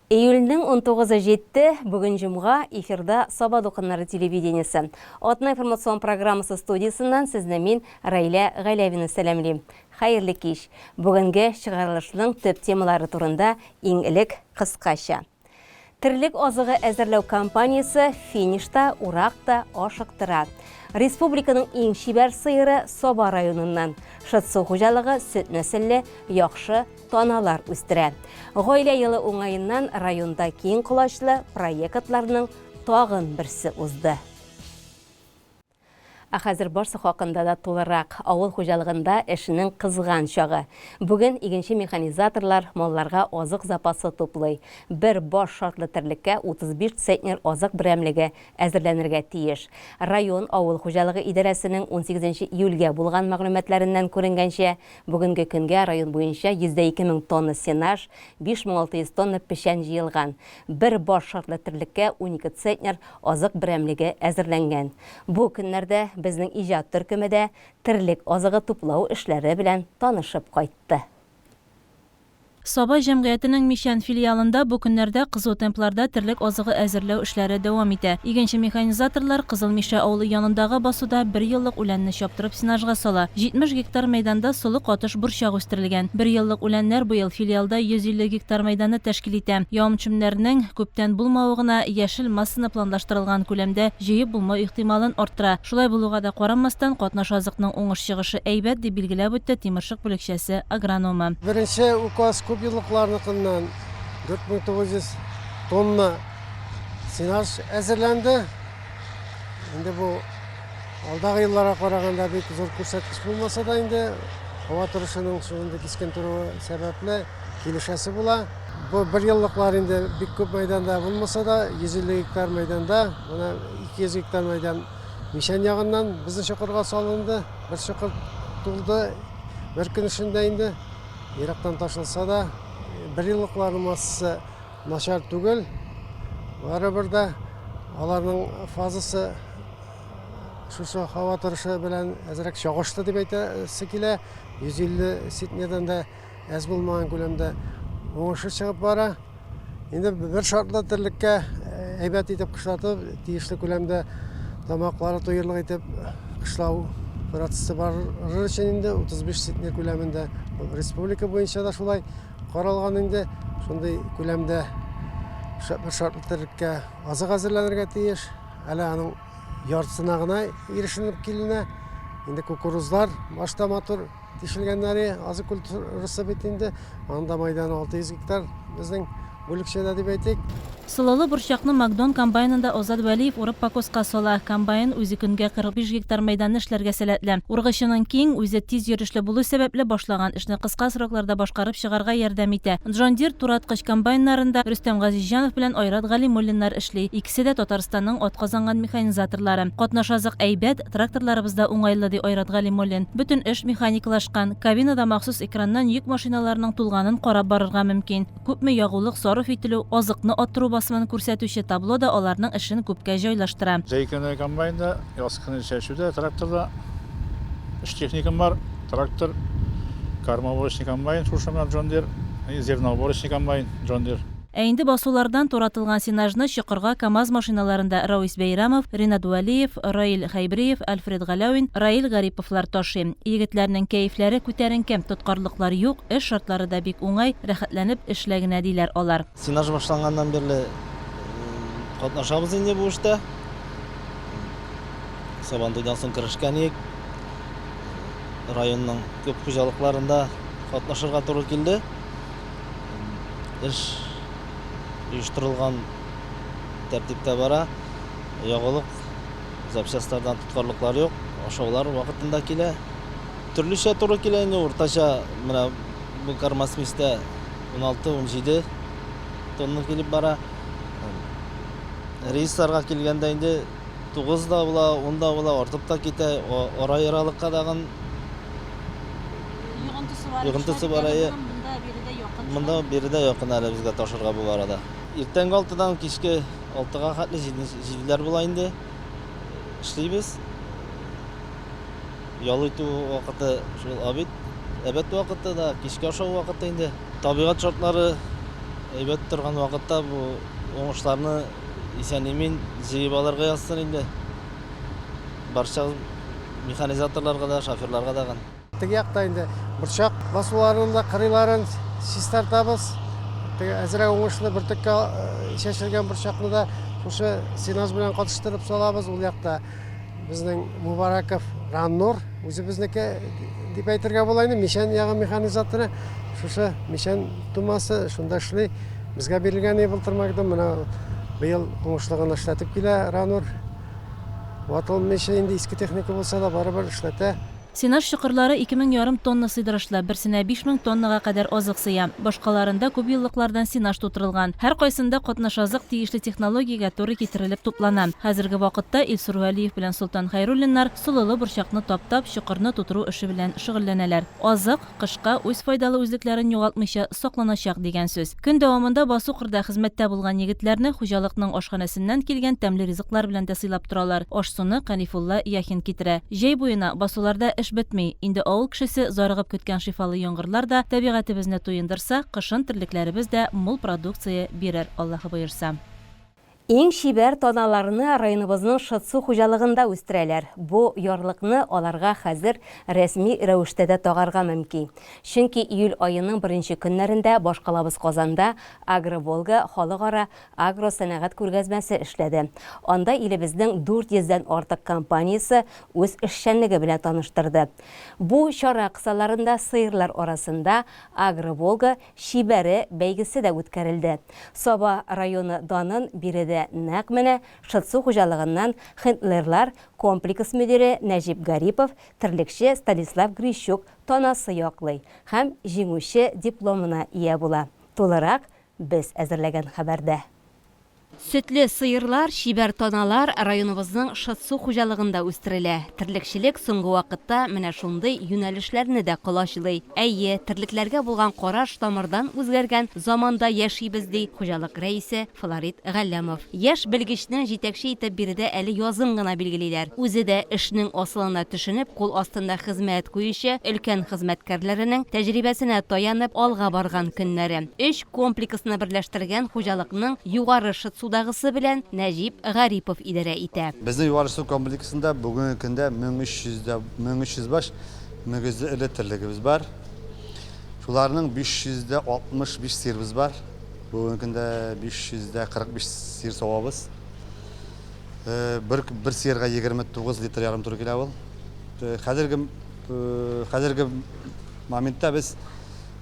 Июльнің 19-ы жетті, бүгін жұмға эфирда Саба Дұқынлары телевидениесі. Отына информацион программасы студиясынан сізді мен Райля Ғайләвіні сәлемлейм. Хайырлы кеш. Бүгінгі шығарылышының төп темалары турында еңілік қысқаша. Тірлік озығы әзірлеу компаниясы финишта урақта ашықтыра. Республиканың ең шибәр сыйыры Соба районынан. Шытсу хужалығы сүт нәсілі яқшы тоналар үстірі. Ғойлә елы оңайынан районда кең құлашлы проектларының тағын бірсі ұзды. Ахазір барсы хақында да толырақ ауыл хужалығында әшінің қызған шағы. Бүгін егінші механизаторлар малларға озық запасы топлай. Бір бош шартлы тірлікке 35 центнер озық біремлігі әзірленірге тиеш. Район ауыл хужалығы идарәсінің 18 июльге болған мағлуматларынан көрінгенше, бүгінгі күнге район бойынша 102.000 тонны сенаж, 5600 тонны пешен жиылған. Бір бош шартлы тірлікке 12 центнер озық біремлігі әзірленген. Бұл күнлерде біздің ижат түркіміде тірлік озығы туплау ішлері білән танышып қайтты. Соба җәмгыятының Мишән филиалында бу көннәрдә кызу темпларда тірлек озыгы әзерләү эшләре дәвам итә. Игенче механизаторлар Кызыл Миша авылы янындагы басуда 1 еллык үләнне чаптырып синажга сала. 70 гектар мәйданда солы катыш борчак үстерелгән. 1 еллык үләннәр быел филиалда 150 гектар мәйданны тәшкил итә. Явым-төшемнәрнең күптән булмавы гына яшел массаны планлаштырылган күләмдә җыеп булмау ихтималын арттыра. Шулай булуга да карамастан катнаш азыкның уңыш чыгышы әйбәт дип билгеләп үтте Тимершык бүлекчәсе агрономы. Беренче указ Yıllıklarınınkından 4900 tonna sinaj әзірленді. Енді бұл алдағы yıllara қарағанда bir zor көрсеткіш болмаса да енді hava тұрышының шуында кескен тұруы сәбәпле келішесі бола. Бұл 1 yıllıklar енді бик көп майданда болмаса да 150 гектар майданда, 200 гектар майдан Мишән яғынан біздің шоқырға салынды. Bir шоқыр тұлды, бір күн ішінде енді Ирактан ташылса да 1 yıllıkların massасы нашар түгел. Барыбыр да аларның фазасы шушы хава торышы белән әзрәк чагышты дип әйтәсе килә. 150 ситнедан да әз булмаган күләмдә уңышы чыгып бара. Инде бер шартлы тирлеккә әйбәт итеп кышлатып, тиешле күләмдә тамаклары тоерлык итеп кышлау процессы бар өчен инде 35 ситнер күләмендә республика буенча да шулай каралган инде. Шундай күләмдә шартлы тирлеккә азык әзерләнергә тиеш. Әле аның яртысына гына ирешенеп киленә. Инде кукурузлар башта матур тишелгәннәре азык культурасы бит инде. Анда майдан 600 гектар безнең бүлекчәдә дип әйтик. Сылалы борчакны Макдон комбайнында Озат Вәлиев урып покоска сала. Комбайн үзе көнгә 45 гектар мәйданны эшләргә сәләтле. Ургычының киң, үзе тиз йөрешле булу сәбәпле башлаган эшне кыска срокларда башкарып чыгарга ярдәм итә. Джон Дир тураткыч комбайннарында Рөстәм Газизҗанов белән Айрат Галимуллиннар эшли. Икесе дә Татарстанның атказанган механизаторлары. Катнаш азык әйбәт, тракторларыбызда уңайлы ди Айрат Галимуллин. Бүтән эш механикалашкан. Кабинада махсус экраннан йөк машиналарының тулганын карап барырга мөмкин. Күпме ягулык сарыф ителү, азыкны аттыру басманы күрсәтүче табло да аларның эшен күпкә җайлаштыра. Җәйкәне комбайнда, яскыны чәчүдә, тракторда эш техникам бар. Трактор, кормовочный комбайн, шушымнан Джон Дир, зерноуборочный комбайн Джон Дир. Инде басулардан торатылган синажны чокырга КАМАЗ машиналарында Рауис Бәйрамов, Ринат Вәлиев, Раил Хайбриев, Альфред Галәвин, Раил Гариповлар ташый. Егетләрнең кәефләре күтәренке, тоткарлыклар юк, эш шартлары да бик уңай, рәхәтләнеп эшләгенә диләр алар. Синаж башланганнан бирле катнашабыз инде бу эштә. Сабантуйдан соң керешкән районның күп хуҗалыкларында катнашырга туры килде. Эш оештырылган тәртиптә бара. Ягылык запчастьлардан тоткарлыклар юк. Ашаулар вакытында килә. Төрлечә туры килә инде уртача менә бу кармасмистә 16-17 тонна килеп бара. Рейсларга килгәндә инде 9 да була, 10 да була, артып та китә. Ара яралыкка даган йогынтысы бар. Монда биредә якын әле безгә ташырга бу арада. Иртәнге 6-дан кичке 6-га хәтле җиделәр була инде. Эшлибез. Ял итү вакыты шул абит, әбәт вакыты да, кичке ашау вакыты инде. Табигать шартлары әйбәт торган вакытта бу уңышларны исән-имин җыеп алырга язсын инде. Барча механизаторларга да, шоферларга да. Теге якта инде борчак басуларын да кырыйларын чистартабыз. Теге әзрәк уңышлы бер төккә чәчелгән борчакны да шушы синаж белән катыштырып салабыз. Ул якта безнең Мубараков Раннур үзебезнеке дип әйтергә була инде. Мишән ягы механизаторы шушы Мишән тумасы шунда эшли. Безгә бирелгән былтырмакта менә быел уңышлыгын эшләтеп килә Раннур. Ватылмыйча инде иске техника булса да барыбер эшләтә. Синаж чокырлары 2,5 тонна сыйдырышлы, берсенә 5,000 тоннага кадәр азык сыя. Башкаларында күп еллыклардан синаж тутырылган. Һәр кайсында катнаш азык тиешле технологиягә туры китерелеп туплана. Хәзерге вакытта Илсур Вәлиев белән Солтан Хайруллиннар сулылы борчакны таптап, чокырны тутыру эше белән шөгыльләнәләр. Азык кышка үз файдалы үзлекләрен югалтмыйча сакланачак дигән сүз. Көн дәвамында Басукырда хезмәттә булган егетләрне хуҗалыкның ашханәсеннән килгән тәмле ризыклар белән дә сыйлап торалар. Аш-суны Канифулла Яхин китерә. Җәй буена басуларда эш бетмей. Инде авыл кешесе зарыгып көткән шифалы яңгырлар да табигатыбызны туендырса, кышын терлекләребез дә мул продукция бирер, Аллаһы боерса. Иң шибәр таналарны районыбызның Шытсу хуҗалыгында үстерәләр. Бу ярлыкны аларга хәзер рәсми рәвештә дә тагарга мөмкин. Чөнки июль аеның 1нче көннәрендә башкалабыз Казанда Агро-Волга халыкара агросәнәгать күргәзмәсе эшләде. Анда илебезнең 400дән артык компаниясе үз эшчәнлеге белән таныштырды. Бу чара кысаларында сыерлар арасында Агро-Волга шибәре бәйгесе дә үткәрелде. Саба районы данын биредә нәкъ менә Шытсу хуҗалыгыннан Хендлерлар комплекс мөдире Нәҗип Гарипов, терлекче Станислав Грищук танасы яклый һәм җиңүче дипломына ия була. Тулырак без әзерләгән хәбәрдә. Сөтле сыерлар, шибәр таналар районыбызның Шытсу хуҗалыгында үстерелә. Терлекчелек соңгы вакытта менә шундый юнәлешләрне дә кылачлый. Әйе, терлекләргә булган караш тамырдан үзгәргән заманда яшибез ди хуҗалык рәисе Флорид Галләмов. Яшь белгечне җитәкче итеп биредә әле язын гына билгелиләр. Үзе дә эшнең асылына төшенеп, кул астында хезмәт куючы өлкән хезмәткәрләренең тәҗрибәсенә таянып алга барган көннәре. 3 комплексны берләштергән хуҗалыкның югары Шытсудагысы белән Нәҗип Гарипов идарә итә. Безнең югары су комплексында бүгенге көндә 1300 баш мөгезле электрлегебез бар. Шуларның 565 сыербыз бар. Бүгенге көндә 545 сыер савабыз. Бер сыерга 29 литр ярым туры килә ул. Хәзерге моментта без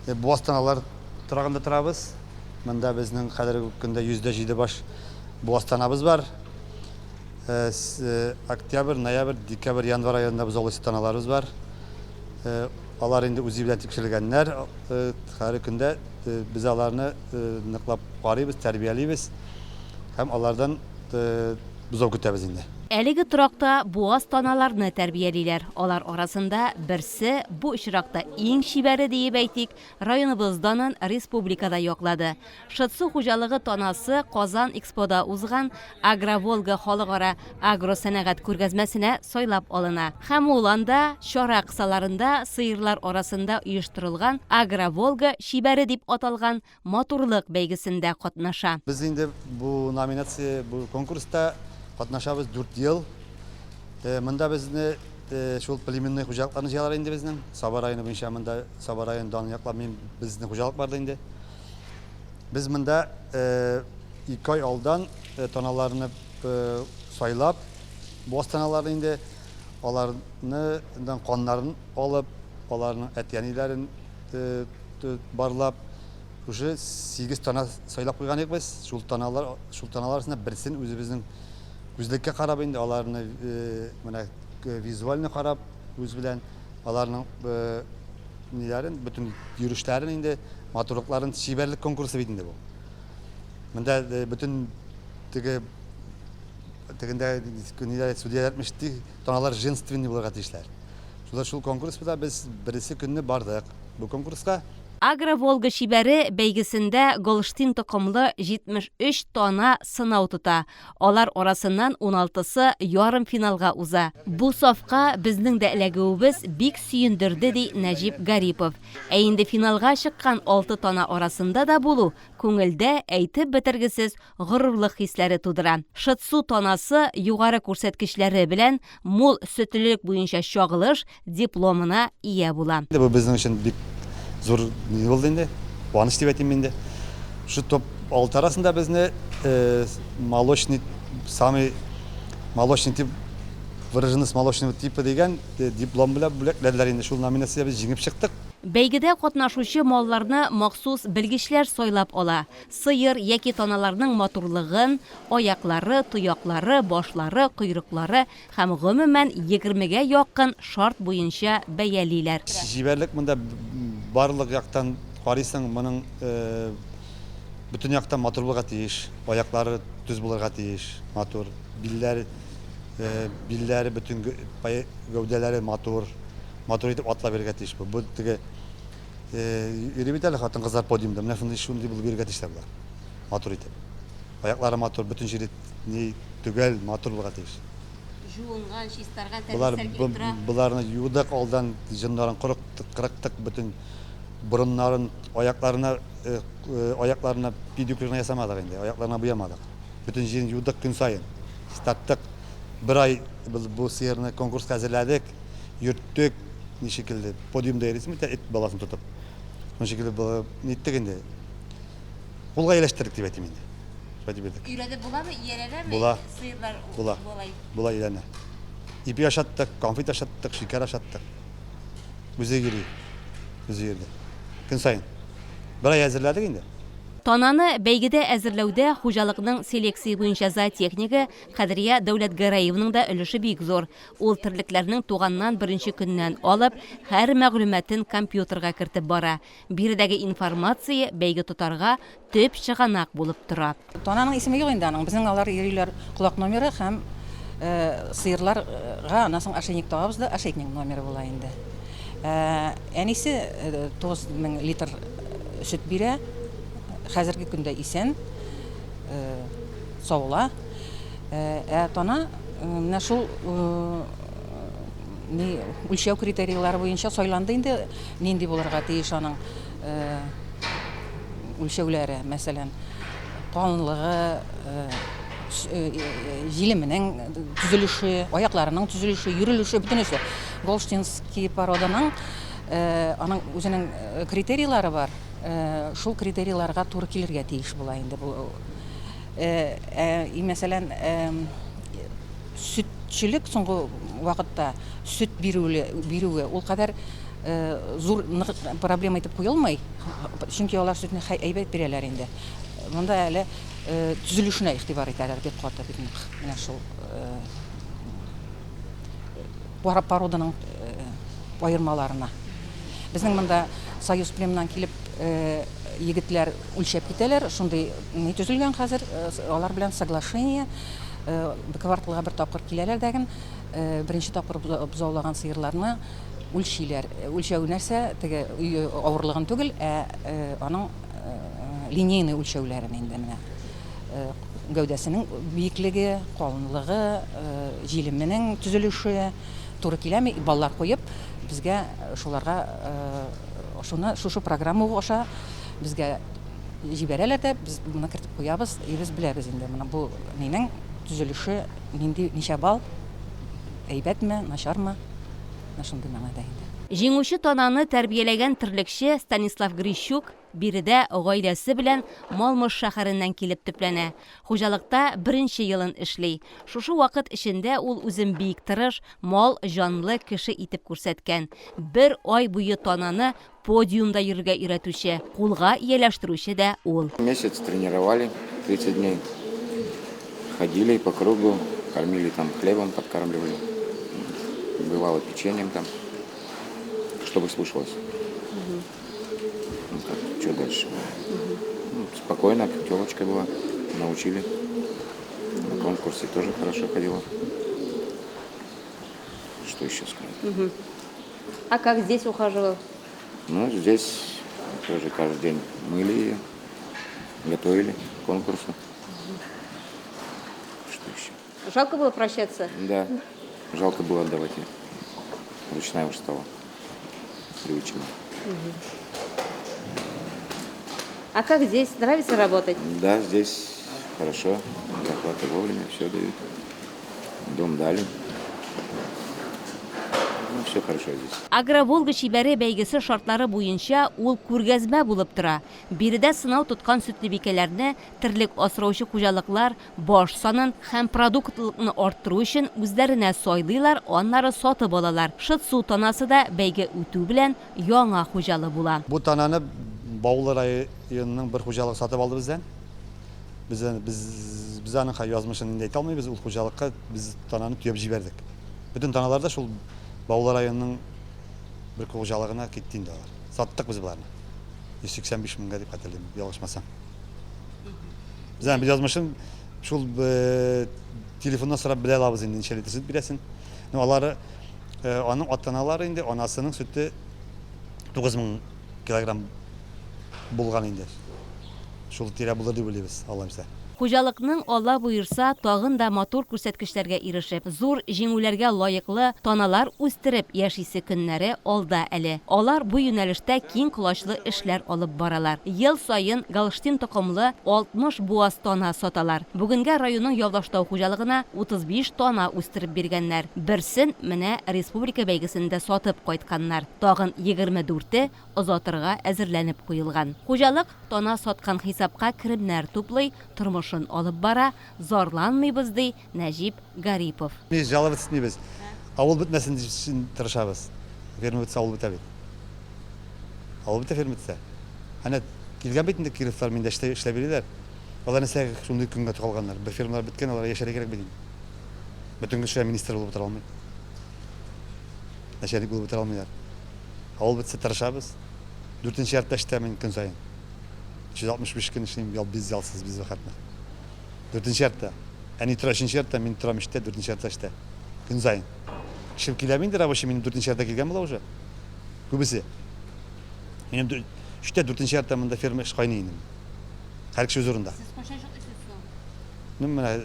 буастаналар торагында торабыз. Монда безнең хәзерге көндә 107 баш буастанабыз бар. Октябрь, ноябрь, декабрь, январь айында без олысы таналарыбыз бар. Алар инде үзе белән тикшергәннәр. Һәр көндә без аларны ныклап карыйбыз, тәрбиялибез һәм алардан бузау көтәбез инде. Әлеге торакта буаз таналарны тәрбиялиләр. Алар арасында берсе бу очракта иң шибәре диеп әйтик, районыбыздан республикада яклады. Шытсу хуҗалыгы танасы Казан Экспода узган Агро-Волга халыкара агросәнәгать күргәзмәсенә сайлап алына. Һәм ул анда чара кысаларында сыерлар арасында оештырылган Агро-Волга шибәре дип аталган матурлык бәйгесендә катнаша. Без инде бу номинация, бу конкурста катнашабыз 4 ел. Монда безне шул племенный хуҗалыкларны җыялар инде безнең. Саба районы буенча монда Саба районы дан яклап безнең хуҗалык бар инде. Біз монда 2 ай алдан таналарны сайлап, бу таналарны инде аларны каннарын алып, аларның әтияниләрен барлап, уже 8 тана сайлап куйган идек без. Шул таналар арасында берсен үзебезнең үзлеккә карап инде аларны менә визуально карап, үз белән аларның ниләрен, бүтән йөрешләрен инде матурлыкларын шибәрлек конкурсы бит инде бу. Монда бүтән тегендә ниләр судьялар мишти таналар женственный булырга тиешләр. Шул конкурста без берсе көнне бардык. Бу конкурска Агро-Волга шибәре бәйгесендә Голштин токымлы 73 тонна сынау тота. Алар арасыннан 16-сы ярым финалга уза. Бу сафка безнең дә эләгүебез бик сөендерде ди Нәҗип Гарипов. Ә инде финалга чыккан 6 тонна арасында да булу күңелдә әйтеп бетергесез горурлык хисләре тудыра. Шытсу тоннасы югары күрсәткечләре белән мул сөтлелек буенча чагылыш дипломына ия була. Бу безнең өчен бик зур не болды инде, куаныч дип әйтим инде. Шу топ 6 арасында безне молочный тип выраженность молочного типа дигән диплом белән бүләкләделәр инде. Шул номинациядә без җиңеп чыктык. Бәйгедә катнашучы малларны махсус белгечләр сайлап ала. Сыер яки таналарның матурлыгын, аяклары, тояклары, башлары, койрыклары һәм гомумән 20гә якын шарт буенча бәялиләр. Җибәрлек монда барлык яктан карыйсың, моның бөтен яктан матур булырга тиеш, аяклары төз булырга тиеш, матур, билләре бөтен гәүдәләре матур итеп атлап бирергә тиеш. Бу теге бит әле хатын-кызлар подиумда, менә шундый булып бирергә тиеш булар. Матур итеп. Аяклары матур, бөтен җире ни түгел, матур булырга тиеш. Жуынган, чистарган Буларны юдык алдан, җоннарын кырыктык, бөтен бурыннарын, аякларына педикюрны ясамадык инде, аякларына буямадык. Бөтен җирен юдык көн сайын. Старттык. Bir ay bu sıyırını konkurska hazırladık, yürüttük, ne şekilde podyumda yerisim, et balasını tutup. O şekilde nettik indi. Kulga iyileştirdik diye indi. Ürede bula mı, yerere mi? Bula. Sıyırlar Bula. Bula ilerine. İpi aşattık, konfit aşattık, şeker aşattık. Müze giriyor. Müze girdi. Gün sayın. Bir ay hazırladık indi. Тананы бәйгедә әзерләүдә хуҗалыкның селекция буенча зоотехнигы Кадрия Дәүләтгәрәевның да өлеше бик зур. Ул терлекләрнең туганнан беренче көннән алып, һәр мәгълүматын компьютерга кертеп бара. Биредәге информация бәйге тотарга төп чыганак булып тора. Тананың исеме юк инде аның. Безнең алар йөриләр кулак номеры һәм сыерларга анасын ошейник табабыз да, ошейник номеры була инде. Әнисе 9000 литр сөт бирә. Хәзерге көндә исән, саула. Тана менә шул үлчәү критерийлары буенча сайланды инде. Нинди булырга тиеш аның үлчәүләре, мәсәлән, калынлыгы, җилеменең төзелеше, аякларының төзелеше, йөрелеше бөтенесе. Голштинский породаның аның үзенең критерийлары бар. Шул критерийларга туры килергә тиеш була инде бу. Мәсәлән, сөтчелек соңгы вакытта сөт бирүе ул кадәр зур проблема итеп куелмый, чөнки алар сөтне әйбәт бирәләр инде. Монда әле төзелешенә игътибар итәләр бик каты бит. Менә шул породаның аермаларына. Безнең монда Союз премияннан килеп егетләр үлчәп китәләр, шундый ни төзелгән хәзер, алар белән соглашение, кварталга бер тапкыр киләләр дәген, беренче тапкыр бузаулаган сыерларны үлчиләр. Үлчәү нәрсә, теге авырлыгын түгел, аның линейный үлчәүләрен инде менә. Гәүдәсенең биеклеге, калынлыгы, җилеменең төзелеше туры киләме, баллар куеп, безгә шуларга шушы программа аша безгә җибәрәләр дә, без моны кертеп куябыз, без беләбез инде моны бу нинең төзелеше, нинди ничә балл, әйбәтме, начармы, шундый мәгънәдә инде. Җиңүче тананы тәрбияләгән терлекче Станислав Грищук биредә гаиләсе белән Малмыш шәһәреннән килеп төпләнә. Хуҗалыкта беренче елын эшли. Шушы вакыт эчендә ул үзен бик тырыш, мал җанлы кеше итеп күрсәткән. Бер ай буе тананы подиумда йөрергә өйрәтүче, кулга ияләштерүче дә ул. Месяц тренировали, 30 дней. Ходили по кругу, кормили там хлебом, подкармливали. Бывало печеньем там, чтобы слушалось. Ну, так, что дальше? Спокойно, телочка была, научили. На конкурсе тоже хорошо ходила. Что еще сказать? А как здесь ухаживал? Ну, здесь Тоже каждый день мыли ее, готовили к конкурсу. Что еще? Жалко было прощаться? Да, жалко было отдавать ее. Ручная уже стала привычной. А как здесь? Нравится работать? Да, здесь хорошо, зарплаты вовремя, все дают. Дом дали. Ну, все хорошо здесь. Агроволга шибәре бәйгесе шартлары буенча ул күргәзмә булып тора. Биредә сынау тоткан сөтле бикәләрне терлек асраучы хуҗалыклар баш санын һәм продуктлылыкны арттыру өчен үзләренә сайлыйлар, аннары сатып алалар. Шытсу танасы да бәйге үтү белән яңа хуҗалы була. Бу тананы Баулы районының бір хуҗалыгы сатып алды бездән. Biz аның язмышын инде әйтә алмыйбыз, ул хуҗалыкка без тананы төяп җибәрдек. Бөтен таналар да шул Баулы районының bir хуҗалыгына китте инде алар. Саттык без буларны. 185 меңгә дип хәтерлим, ялгышмасам. Без аның язмышын шул телефоннан сорап белә алабыз инде, ничә литр сөт бирәсен. Ну алары аның ата-аналары инде анасының сөте 9000 килограмм булган инде. Шул тирә булыр дип уйлыйбыз, Аллаһ. Хуҗалыкның Алла буйырса тагын да матур күрсәткечләргә ирешеп, зур җиңүләргә лаеклы таналар үстереп яшисе көннәре алда әле. Алар бу юнәлештә киң колачлы эшләр алып баралар. Ел саен Галштин токымлы 60 буаз тана саталар. Бүгенгә районның Явлаштау хуҗалыгына 35 тана үстереп биргәннәр. Берсен менә республика бәйгесендә сатып кайтканнар. Тагын 24-те озатырга әзерләнеп куелган. Хуҗалык тана саткан хисапка керемнәр туплый, тормышын алып бара, зарланмыйбыз ди Нәҗип Гарипов. Biz жалавыз итмибез. Авыл бетмәсен өчен тырышабыз. Ферма бетсә авыл бетә бит. Авыл бетә ферма бетсә. Аны килгән бит инде Кировлар миндә эшләп бирәләр. Алар нәрсә шундый көнгә тугалганнар. Бер фермалар биткән, алар яшәргә кирәк бит. Бөтен кеше министр булып тора алмый. Начальник булып тора алмыйлар. Авыл бетсә тырышабыз. 4-нче яртта эштәмен көн саен. 165 көн эшлим, без ялсыз без вакытны. 4-нче яртта. Әни 3-нче яртта, мин торам эштә, 4-нче яртта эштә. Көн саен. Кеше килә инде рабочий, мин 4-нче яртта килгән була уже. Күбесе. Минем 4-нче яртта монда ферма эш кайный инде. Һәр кеше үз урында. Сез кайчан эшлисез? Ну менә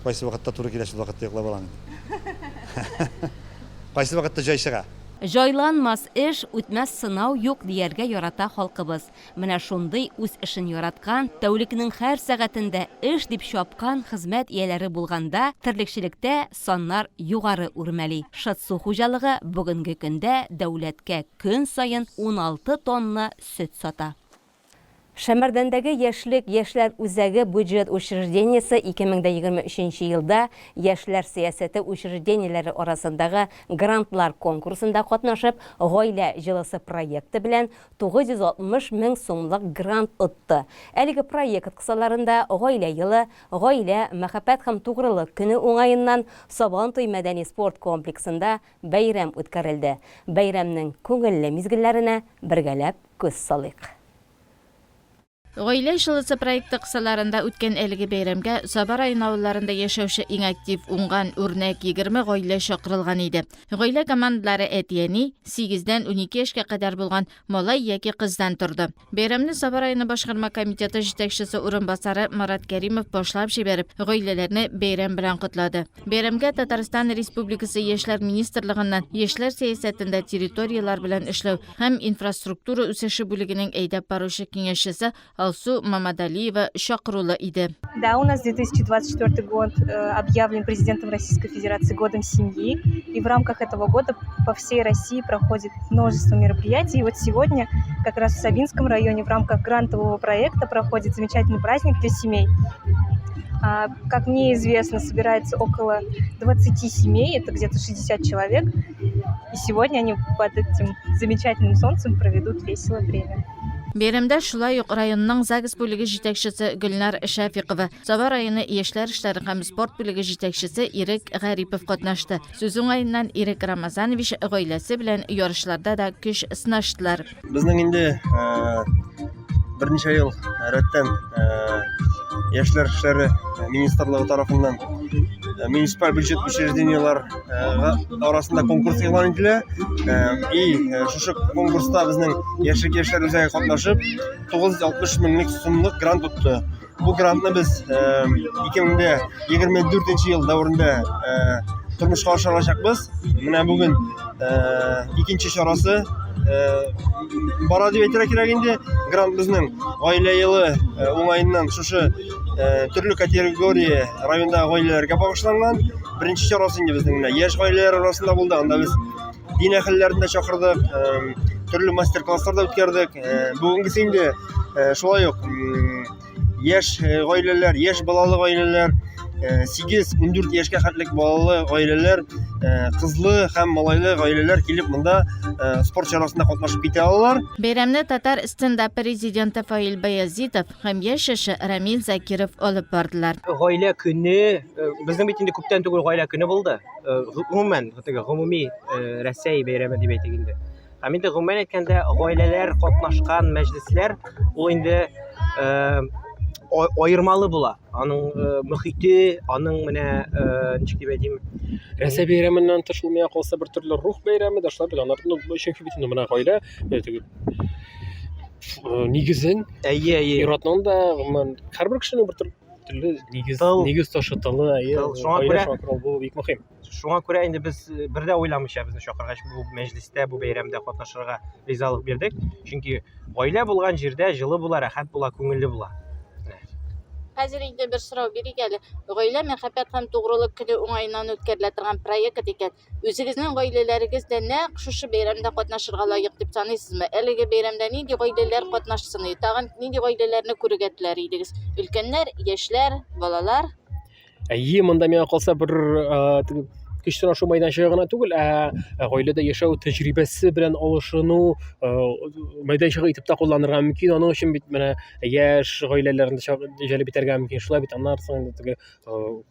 кайсы вакытта туры килә, шул вакытта йоклап алам. Кайсы вакытта җай чыга. Жайланмас эш, үтмәс сынау юк дияргә ярата халкыбыз. Менә шундый үз эшен яраткан, тәүлекнең һәр сәгатендә эш дип чапкан хезмәт ияләре булганда, терлекчелектә саннар югары үрмәли. Шытсу хуҗалыгы бүгенге көндә дәүләткә көн саен 16 тонна сөт сата. Шәмәрдәндәге яшьләр үзәге бюджет учреждениесе 2023 елда яшьләр сиясәте учреждениеләре арасындагы грантлар конкурсында катнашып, гаилә җылысы проекты белән 960 мең сумлык грант отты. Әлеге проект кысаларында гаилә елы, гаилә, мәхәббәт һәм тугрылык көне уңаеннан Сабантуй мәдәни спорт комплексында бәйрәм үткәрелде. Бәйрәмнең күңелле мизгелләренә бергәләп күз салыйк. Гаилә җылысы проекты кысаларында үткән әлеге бәйрәмгә Сабар районы авылларында яшәүче иң актив уңган үрнәк 20 гаилә чакырылган иде. Гаилә командалары әтияни 8-дән 12 яшькә кадәр булган малай яки кыздан торды. Бәйрәмне Сабар районы башкарма комитеты җитәкчесе урынбасары Марат Кәримов башлап җибәреп, гаиләләрне бәйрәм белән котлады. Бәйрәмгә Татарстан Республикасы Яшьләр министрлыгыннан яшьләр сәясәтендә территориялар белән эшләү һәм инфраструктура үсеше бүлегенең әйдәп баручы киңәшчесе Алсу Мамадалиева чакырулы иде. Да, у нас 2024 год объявлен президентом Российской Федерации годом семьи, и в рамках этого года по всей России проходит множество мероприятий. И вот сегодня как раз в Сабинском районе в рамках грантового проекта проходит замечательный праздник для семей. Как мне известно, собирается около 20 семей, это где-то 60 человек, и сегодня они под этим замечательным солнцем проведут веселое время. Бәйрәмдә шулай ук районның ЗАГС бүлеге җитәкчесе Гөлнар Шәфиқова, Сабар районы яшьләр эшләре һәм спорт бүлеге җитәкчесе Ирек Гарипов катнашты. Сүз уңаеннан Ирек Рамазанович гаиләсе белән ярышларда да көч сынаштылар. Безнең инде берничә ел рәттән яшьләр эшләре министрлыгы тарафыннан муниципаль бюджет учреждениялар арасында конкурс игълан ителә. И шушы конкурста безнең яшьләр үзәге катнашып 960 меңлек сумлык грант тотты. Бу грантны без 2024 ел дәверендә тормышка ашырачакбыз. Менә бүген икенче чарасы бара дип әйтергә кирәк инде. Грант безнең гаилә елы уңаеннан шушы төрле категория райондагы гаиләләргә багышланган. Беренче чарасы инде безнең менә яшь гаиләләр арасында булды. Анда без дин әһелләрен дә чакырдык, төрле мастер-класслар да үткәрдек. Бүгенгесе инде шулай ук яшь гаиләләр, яшь балалы гаиләләр, 8-14 яшькә хәтлек балалы гаиләләр, кызлы һәм малайлы гаиләләр килеп монда спорт чарасында катнашып китә алалар. Бәйрәмне Татар стендап президенты Фаил Баязитов һәм яшәше Рамил Закиров алып бардылар. Гаилә көне безнең бит инде күптән түгел гаилә көне булды. Гомумән, гомуми Россия бәйрәме дип әйтик инде. Һәм инде гомумән әйткәндә гаиләләр катнашкан мәҗлесләр ул инде айырмалы була. Аның мөхите, аның менә ничек дип әйтим, Рәсәй бәйрәменнән тыш булмая калса бер төрле рух бәйрәме дә шулай белән. Аларның чөнки бит инде менә гаилә нигезен, иратның да һәрбер кешенең бер төрле нигез ташытылы, бу бик мөһим. Шуңа күрә инде без бердә уйламыйча безне чакыргач бу мәҗлестә, бу бәйрәмдә катнашырга ризалык бирдек. Чөнки гаилә булган җирдә җылы була, рәхәт була, күңелле була. Хәзер инде бер сорау бирик әле. Гаилә мәхәббәт һәм тугрылык көне уңаеннан үткәрелә торган проект икән. Үзегезнең гаиләләрегездә нәкъ шушы бәйрәмдә катнашырга лаек дип саныйсызмы? Әлеге бәйрәмдә нинди гаиләләр катнашсын? Тагын нинди гаиләләрне күрергә теләр идегез? Өлкәннәр, яшьләр, балалар? Монда миңа калса бер кичтән ашу мәйданчыгы гына түгел, гаиләдә яшәү тәҗрибәсе белән алышыну мәйданчыгы итеп тә кулланырга мөмкин. Аның өчен бит менә яшь гаиләләрне җәлеп итәргә мөмкин. Шулай бит аннан соң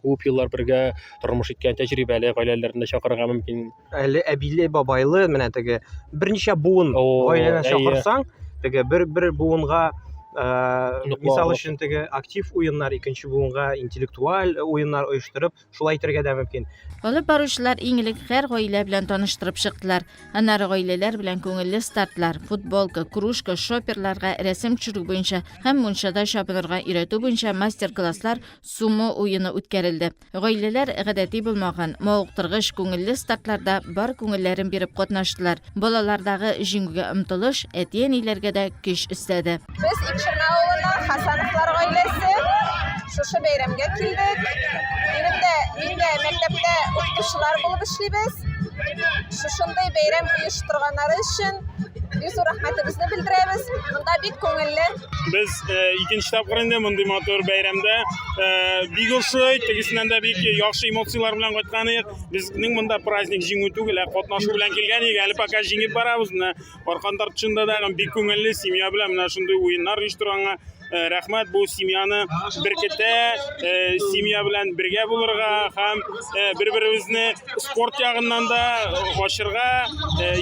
күп еллар бергә тормыш иткән тәҗрибәле гаиләләрне чакырырга мөмкин. Әле әбиле, бабайлы, менә теге берничә буын гаиләне чакырсаң, теге бер буынга мисал өчен теге актив уеннар, икенче буынга интеллектуаль уеннар оештырып, шулай итәргә дә мөмкин. Алып баручылар иң элек һәр гаилә белән таныштырып чыктылар. Аннары гаиләләр белән күңелле стартлар, футболка, кружка, шоперларга рәсем төшерү буенча һәм мунчада чапынырга өйрәтү буенча мастер-класслар, сумо уены үткәрелде. Гаиләләр гадәти булмаган, мавыктыргыч күңелле стартларда бар күңелләрен биреп катнаштылар. Балалардагы җиңүгә омтылыш әти-әниләргә дә көч өстәде. Без Икшерна авылына Хасановлар гаиләсе шушы бәйрәмгә килдек. Инде мәктәптә укытучылар булып эшлибез. Шушындай бәйрәм оештырганнары өчен бик зур рәхмәтебезне белдерәбез. Монда бик күңелле. Без икенче тапкыр инде мондый матур бәйрәмдә бик ошый, тегесеннән дә бик яхшы эмоциялар белән кайткан идек. Безнең монда праздник җиңү түгел, катнашу белән килгән идек. Әле пока җиңеп барабыз. Аркан тартышында да бик күңелле семья белән менә шундый уеннар оештырганга рәхмәт. Бу семьяны беркетә, семья белән бергә булырга һәм бер-беребезне спорт ягыннан да ачырга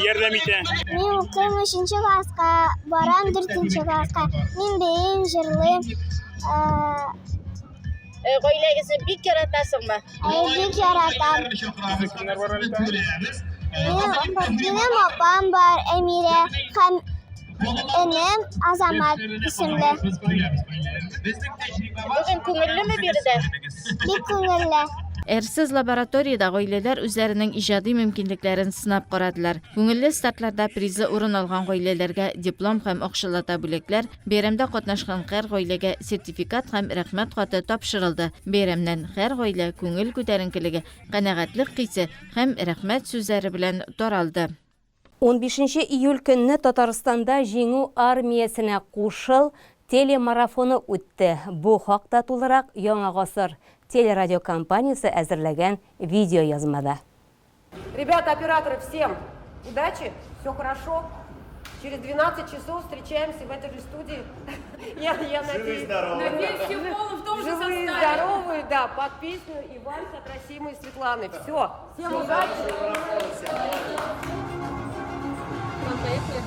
ярдәм итә. Мин 3-нче класска барам, 4-нче класска. Мин бейем, җырлыйм. Гаиләгезне бик яратасыңмы? Бик яратам. Минем апам бар, Әмирә һәм энем Азамат исемле. Бүген күңеллеме биредә? Бик күңелле. Әрсез лабораторияда гаиләләр үзләренең иҗади мөмкинлекләрен сынап карадылар. Күңелле стартларда призы урын алган гаиләләргә диплом һәм акчалата бүләкләр, бәйрәмдә катнашкан һәр гаиләгә сертификат һәм рәхмәт хаты тапшырылды. Бәйрәмнән һәр гаилә күңел күтәренкелеге, канәгатьлек хисе һәм рәхмәт сүзләре белән таралды. 15 июль көнне Татарстанда җиңү армиясенә кушыл телемарафоны үтте. Бу хакта тулырак Яңа гасыр телерадиокомпаниясе әзерләгән видео язмада. Ребята, операторы, всем удачи, все хорошо. Через 12 часов встречаемся в этой же студии. Я надеюсь, живые и здоровые, да, под песню и вальс от Расимы и Светланы. Все, всем удачи. Поехали.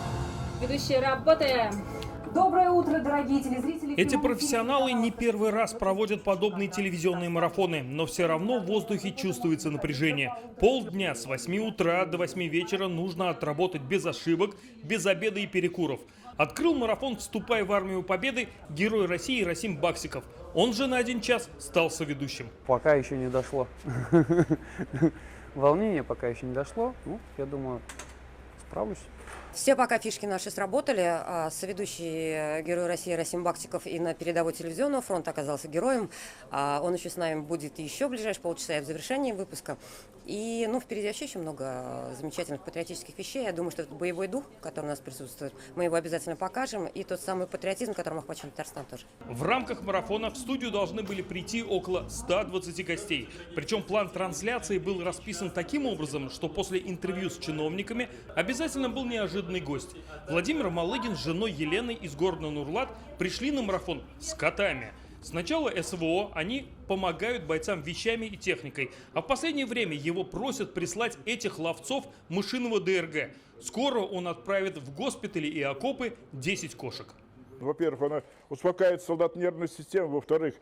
Ведущие, работаем. Доброе утро, дорогие телезрители. Эти профессионалы не первый раз проводят подобные телевизионные марафоны, но все равно в воздухе чувствуется напряжение. Полдня с 8 утра до 8 вечера нужно отработать без ошибок, без обеда и перекуров. Открыл марафон, вступая в армию Победы, герой России Расим Баксиков. Он же на 1 час стал соведущим. Пока еще не дошло. Волнение пока еще не дошло. Ну, я думаю, справлюсь. Все пока фишки наши сработали. Соведущий герой России Расим Баксиков и на передовой телевизионного фронта оказался героем. Он еще с нами будет еще в ближайшие полчаса и в завершении выпуска. И впереди вообще еще много замечательных патриотических вещей. Я думаю, что этот боевой дух, который у нас присутствует, мы его обязательно покажем. И тот самый патриотизм, которым охвачен Татарстан тоже. В рамках марафона в студию должны были прийти около 120 гостей. Причем план трансляции был расписан таким образом, что после интервью с чиновниками обязательно был неожиданный гость. Владимир Малыгин с женой Еленой из города Нурлат пришли на марафон с котами. Сначала СВО, они помогают бойцам вещами и техникой, а в последнее время его просят прислать этих ловцов мышиного ДРГ. Скоро он отправит в госпитали и окопы 10 кошек. Во-первых, она успокаивает солдат нервную систему, во-вторых,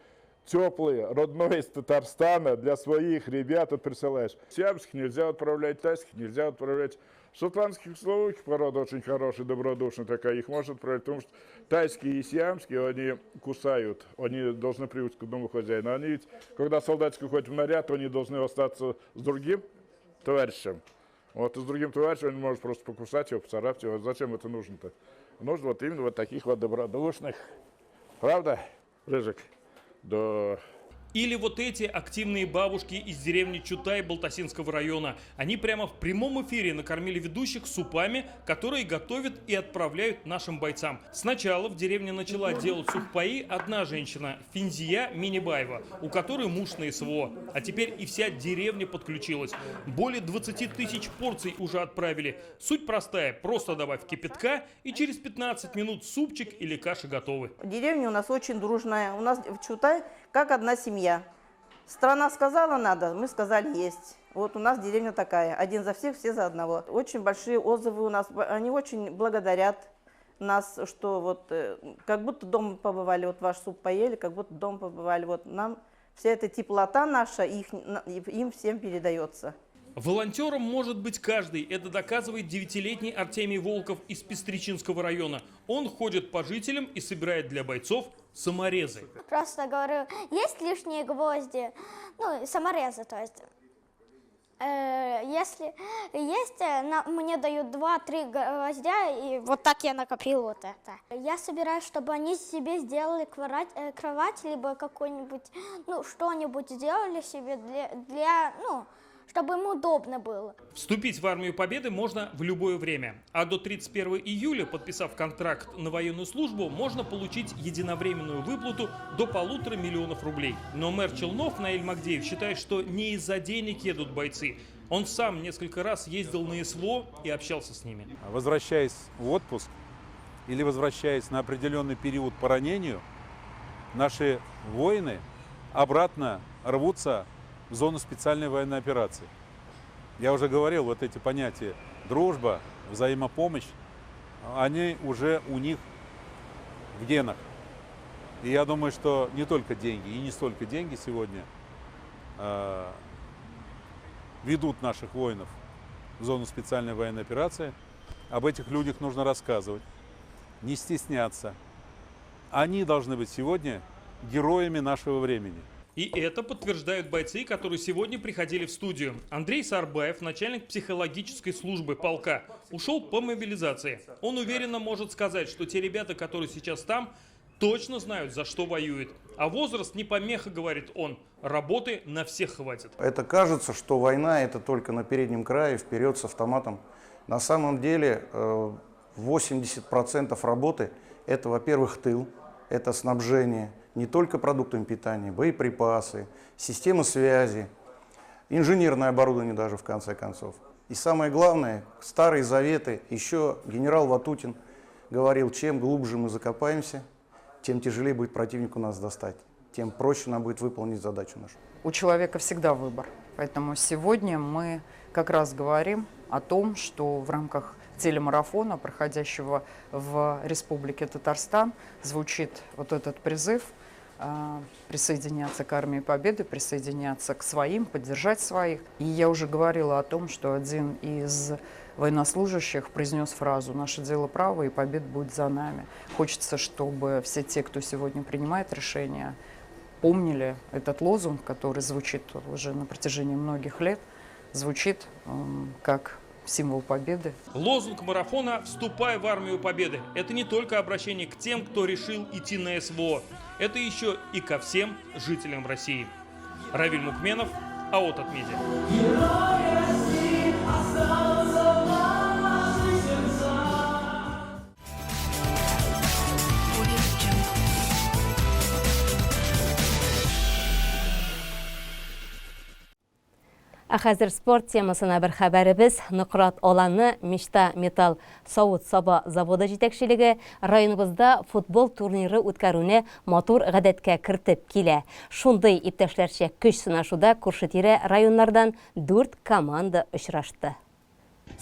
теплый, родной из Татарстана для своих ребят присылаешь. Сиамских нельзя отправлять, тайских нельзя отправлять. Шотландских словаких порода очень хорошая, добродушная такая, их можно отправить, потому что тайские и сиамские, они кусают, они должны привыкнуть к одному хозяину. Они ведь, когда солдатики уходят в наряд, они должны остаться с другим товарищем. Вот и с другим товарищем он может просто покусать его, поцарапать его. Зачем это нужно-то? Нужно вот именно вот таких вот добродушных. Правда, Рыжик? Да. Или вот эти активные бабушки из деревни Чутай Балтасинского района. Они прямо в прямом эфире накормили ведущих супами, которые готовят и отправляют нашим бойцам. Сначала в деревне начала делать сухпаи одна женщина, Финзия Минибаева, у которой муж на СВО. А теперь и вся деревня подключилась. Более 20 тысяч порций уже отправили. Суть простая, просто добавь кипятка, и через 15 минут супчик или каша готовы. Деревня у нас очень дружная. У нас в Чутай как одна семья. Страна сказала надо, мы сказали есть. Вот у нас деревня такая. Один за всех, все за одного. Очень большие отзывы у нас. Они очень благодарят нас, что вот как будто дома побывали. Вот ваш суп поели, как будто дома побывали. Вот нам вся эта теплота наша, им всем передается. Волонтером может быть каждый. Это доказывает 9-летний Артемий Волков из Пестричинского района. Он ходит по жителям и собирает для бойцов саморезы. Просто говорю, есть лишние гвозди, саморезы, то есть. Если есть, мне дают 2-3 гвоздя, и вот так я накопил вот это. Я собираюсь, чтобы они себе сделали кровать, либо какой-нибудь, что-нибудь сделали себе для чтобы им удобно было. Вступить в армию Победы можно в любое время. А до 31 июля, подписав контракт на военную службу, можно получить единовременную выплату до 1,5 миллиона рублей. Но мэр Челнов Наиль Магдеев считает, что не из-за денег едут бойцы. Он сам несколько раз ездил на СВО и общался с ними. Возвращаясь в отпуск или возвращаясь на определенный период по ранению, наши воины обратно рвутся в зону специальной военной операции. Я уже говорил, вот эти понятия дружба, взаимопомощь, они уже у них в генах. И я думаю, что не только деньги, и не столько деньги сегодня ведут наших воинов в зону специальной военной операции. Об этих людях нужно рассказывать, не стесняться. Они должны быть сегодня героями нашего времени. И это подтверждают бойцы, которые сегодня приходили в студию. Андрей Сарбаев, начальник психологической службы полка, ушел по мобилизации. Он уверенно может сказать, что те ребята, которые сейчас там, точно знают, за что воюют. А возраст не помеха, говорит он. Работы на всех хватит. Это кажется, что война это только на переднем крае, вперед с автоматом. На самом деле 80% работы это, во-первых, тыл, это снабжение. Не только продуктами питания, боеприпасы, системы связи, инженерное оборудование даже в конце концов. И самое главное, старые заветы, еще генерал Ватутин говорил, чем глубже мы закопаемся, тем тяжелее будет противнику нас достать, тем проще нам будет выполнить задачу нашу. У человека всегда выбор, поэтому сегодня мы как раз говорим о том, что в рамках телемарафона, проходящего в Республике Татарстан, звучит вот этот призыв присоединяться к Армии Победы, присоединяться к своим, поддержать своих. И я уже говорила о том, что один из военнослужащих произнес фразу «Наше дело право, и победа будет за нами». Хочется, чтобы все те, кто сегодня принимает решения, помнили этот лозунг, который звучит уже на протяжении многих лет, звучит как символ победы. Лозунг марафона «Вступай в армию победы» — это не только обращение к тем, кто решил идти на СВО. Это еще и ко всем жителям России. Равиль Мукменов, АОТ от Медиа. Хәзер спорт темасына бер хәбәребез. Ныкрат аланы Мишта металл савыт саба заводы җитәкчелеге районыбызда футбол турниры үткәрүне матур гадәткә кертеп килә. Шундый иптәшләрчә көч сынашуда күрше-тирә районнардан 4 команда очрашты.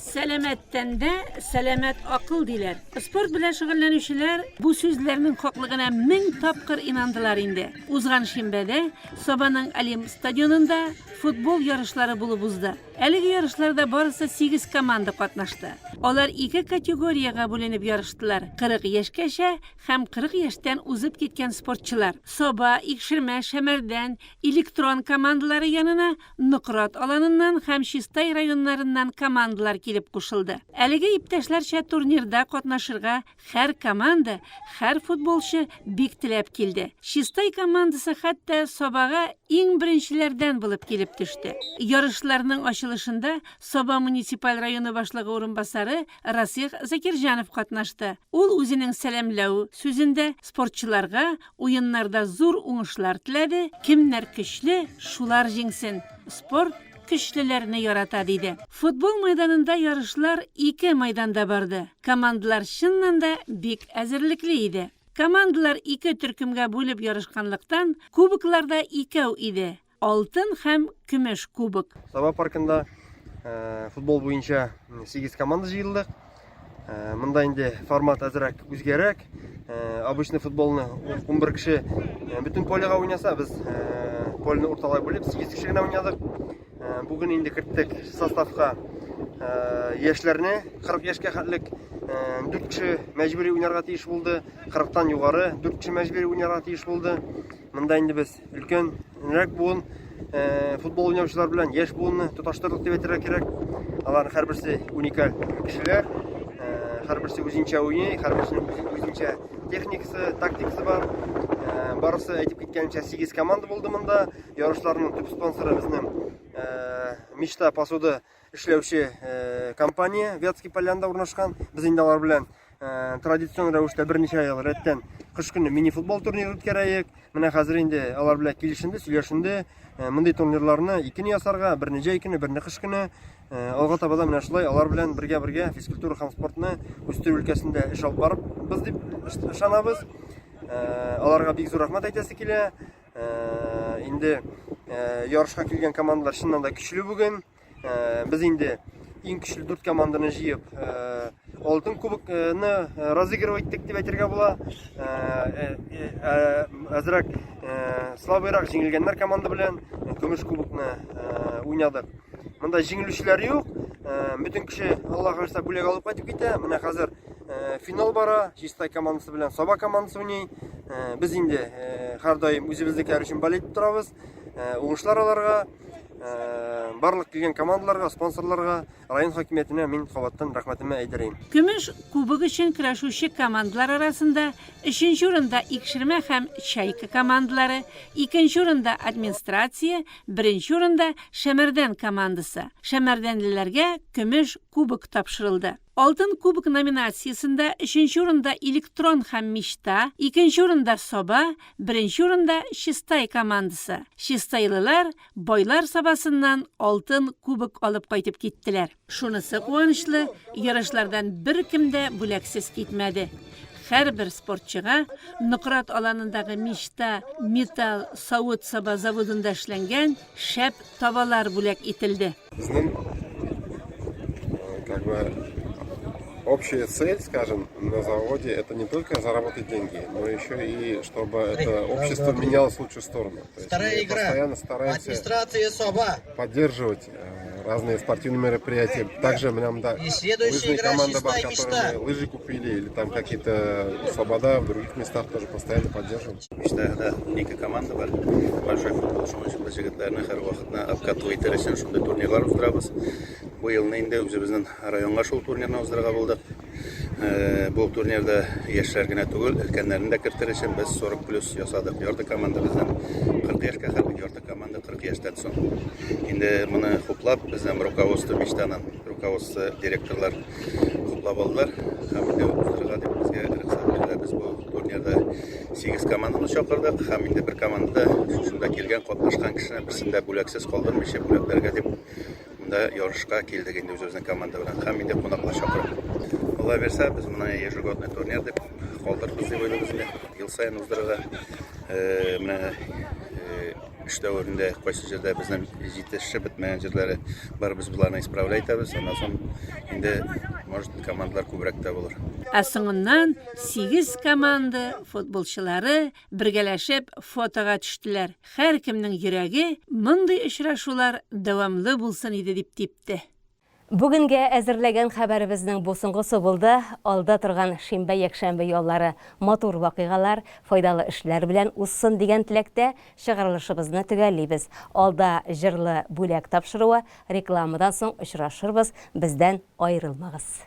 Сәламәт тәндә, сәламәт акыл диләр. Спорт белән шөгыльләнүчеләр бу сүзләрнең хаклыгына 1000 тапкыр инандылар инде. Узган шимбәдә Сабаның Алим стадионында футбол ярышлары булып узды. Әлеге ярышларда барысы 8 команда катнашты. Алар 2 категорияга бүленеп ярыштылар. 40 яшькәчә һәм 40 яшьтән узып киткән спортчылар. Саба, Икшермә, Шәмәрдән, электрон командалары янына Ныкрат аланыннан һәм Чистай районнарыннан командалар килеп кушылды. Әлеге иптәшләрчә турнирда катнашырга һәр команда, һәр футболчы бик теләп килде. Чистай командасы хәтта Сабага иң беренчеләрдән булып килеп төште. Ярышларның ачылышында Саба муниципаль районы башлыгы урынбасары Расих Закирҗанов катнашты. Ул үзенең сәламләү сүзендә спортчыларга уеннарда зур уңышлар теләде. Кемнәр көчле, шулар җиңсен. Спорт көчлеләрне ярата диде. Футбол майданында ярышлар 2 майданда барды. Командалар чыннан да бик әзерлекле иде. Командалар 2 төркемгә бүлеп ярышканлыктан кубокларда 2 иде. Алтын һәм көмеш кубок. Саба паркында футбол буенча 8 команда җыелдык. Монда инде формат әзрәк үзгәрәк. Обычный футболны 11 кеше бөтен полега уйнаса, без полны урталай бүлеп 8 кеше генә уйнадык. Бүген инде керттек составка яшьләрне 40 яшькә хәтлек 4 кеше мәҗбүри уйнарга тиеш булды. 40тан югары 4 кеше мәҗбүри уйнарга тиеш булды. Монда инде без өлкәнрәк буын футбол уйнаучылар белән яшь буынны тоташтырдык дип әйтергә кирәк. Алар һәрберсе уникаль кешеләр, һәрберсе үзенчә уйный, һәрберсенең үзенчә техникасы, тактикасы бар. Барысы әйтеп киткәнчә 8 команда булды монда. Ярышларның төп спонсоры безнең Мишта посуда эшләүче компания Вятский полянда урнашкан. Без инде алар белән традицион рәвештә берничә ел рәттән кыш көне мини-футбол турниры үткәрәек. Менә хәзер инде алар белән килешенде, сөйләшенде. Мондый турнирларны 2 ясарга, берне җәй көне, берне кыш көне алга таба да менә шулай алар белән бергә физкультура һәм спортны үстерү өлкәсендә эш алып барыбыз дип ышанабыз. Аларга бик зур рәхмәт әйтәсе килә. Инде ярышка килгән командалар чыннан да көчле бүген. Без инде иң көчле 4 команданы җыеп алтын кубокны разыгрывать иттек дип әйтергә була. Әзрәк слабыйрак җиңелгәннәр команда белән көмеш кубокны уйнадык. Монда җиңелүчеләр юк. Бөтен кеше Аллаһ һәр бүләк алып кайтып китә. Менә хәзер финал бара. Чистай командасы белән Саба командасы уйный. Без инде һәр даим үзебезнең өчен болеть торабыз. Уңышлар аларга, барлык килгән командаларга, спонсорларга, район хакимиятенә мин кабаттан рәхмәтемне әйтәрем. Көмеш кубок өчен көрәшүче командалар арасында 3нче урында Икшермә һәм Чайка командалары, 2нче урында администрация, 1нче урында Шәмәрдән командасы. Шәмәрдәнлеләргә көмеш кубок тапшырылды. Алтын кубок номинациясында 3нче урында электрон һәм Мишта, 2нче урында Саба, 1нче урында Чистай командасы. Чистайлылар байлар сабасыннан алтын кубок алып кайтып киттеләр. Шунысы куанычлы, ярышлардан беркем дә бүләксез китмәде. Һәрбер спортчыга Ныкрат аланындагы Мишта металл савыт саба заводында эшләнгән шәп табалар бүләк ителде. общая цель, скажем, на заводе, это не только заработать деньги, но еще и чтобы это общество менялось в лучшую сторону. То есть мы постоянно стараемся поддерживать разные спортивные мероприятия. Также нам лыжные команды, которые мы лыжи купили, или там какие-то слобода в других местах тоже постоянно поддерживаем. Ника команда бар. Большой футбол шоуы жігіттеріне әр вақытна обкатывай тересен шундай турнирлар уздырабыз. Бу елны инде үзебезнең районга шул турнирны уздырырга булдык. Бу турнирда яшьләр генә түгел, өлкәннәрне дә керттерешен без 40+ ясадык. Ярты команда безнең 40 яшькә хәтле ярты команда 40 яшьтән соң. Инде моны хуплап безнең руководство мечтанан, руководство директорлар хуплап алдылар. Һәм инде уздырырга дип безгә рөхсәт бирделәр. Без бу турнирда 8 команданы чакырдык. Һәм инде бер командада шунда килгән катнашкан кешене берсендә бүләксез калдырмыйча бүләкләргә дип монда ярышка килдек инде үзебезнең команда белән. Һәм инде кунаклар чакырып. Алла берсә, без моны ежегодный турнир дип калдырдык дип уйлыйбыз инде. Ел сайын уздырырга менә эштә өрендә кайсы җирдә безнең җитешеп бетмәгән җирләре бар, без буларны исправлый итәбез. Аннан соң инде может командалар күбрәк тә булыр. Соңыннан 8 команда футболчылары бергәләшеп фотога төштеләр. Һәр кемнең йөрәге мондый очрашулар дәвамлы булсын иде дип типте. Бүгенге әзерләгән хәбәребезнең бу соңгысы булды. Алда торган шимбә-якшәмбе яллары матур вакыйгалар, файдалы эшләр белән узсын дигән теләктә чыгарылышыбызны төгәллибез. Алда җырлы бүләк тапшыруы, рекламадан соң очрашырбыз. Бездән аерылмагыз.